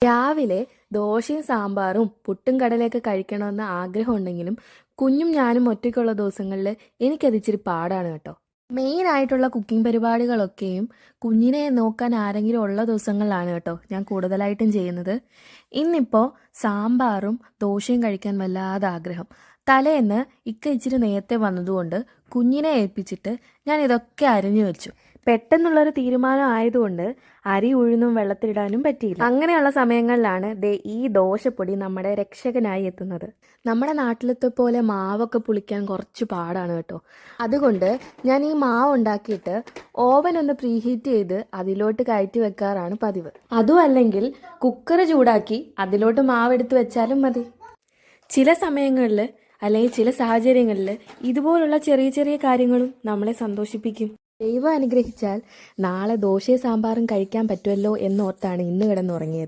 രാവിലെ ദോശയും സാമ്പാറും പുട്ടും കടലയൊക്കെ കഴിക്കണമെന്ന് ആഗ്രഹമുണ്ടെങ്കിലും കുഞ്ഞും ഞാനും ഒറ്റയ്ക്കുള്ള ദിവസങ്ങളിൽ എനിക്കത് ഇച്ചിരി പാടാണ് കേട്ടോ. മെയിൻ ആയിട്ടുള്ള കുക്കിംഗ് പരിപാടികളൊക്കെയും കുഞ്ഞിനെ നോക്കാൻ ആരെങ്കിലും ഉള്ള ദിവസങ്ങളിലാണ് കേട്ടോ ഞാൻ കൂടുതലായിട്ടും ചെയ്യുന്നത്. ഇന്നിപ്പോൾ സാമ്പാറും ദോശയും കഴിക്കാൻ വല്ലാതെ ആഗ്രഹം. തലേന്ന് ഇച്ചിരി നേരത്തെ വന്നതുകൊണ്ട് കുഞ്ഞിനെ ഏൽപ്പിച്ചിട്ട് ഞാൻ ഇതൊക്കെ അരിഞ്ഞു വെച്ചു. പെട്ടെന്നുള്ളൊരു തീരുമാനം ആയതുകൊണ്ട് അരി ഉഴുന്നും വെള്ളത്തിലിടാനും പറ്റിയില്ല. അങ്ങനെയുള്ള സമയങ്ങളിലാണ് ഈ ദോശപ്പൊടി നമ്മുടെ രക്ഷകനായി എത്തുന്നത്. നമ്മുടെ നാട്ടിലത്തെ പോലെ മാവൊക്കെ പുളിക്കാൻ കുറച്ച് പാടാണ് കേട്ടോ. അതുകൊണ്ട് ഞാൻ ഈ മാവ് ഉണ്ടാക്കിയിട്ട് ഓവൻ ഒന്ന് പ്രീഹീറ്റ് ചെയ്ത് അതിലോട്ട് കയറ്റി വെക്കാറാണ് പതിവ്. അതും അല്ലെങ്കിൽ കുക്കർ ചൂടാക്കി അതിലോട്ട് മാവ് എടുത്ത് വെച്ചാലും മതി. ചില സമയങ്ങളിൽ അല്ലെങ്കിൽ ചില സാഹചര്യങ്ങളിൽ ഇതുപോലുള്ള ചെറിയ ചെറിയ കാര്യങ്ങളും നമ്മളെ സന്തോഷിപ്പിക്കും. ദൈവം അനുഗ്രഹിച്ചാൽ നാളെ ദോശയും സാമ്പാറും കഴിക്കാൻ പറ്റുമല്ലോ എന്നോർത്താണ് ഇന്ന് കിടന്നുറങ്ങിയത്.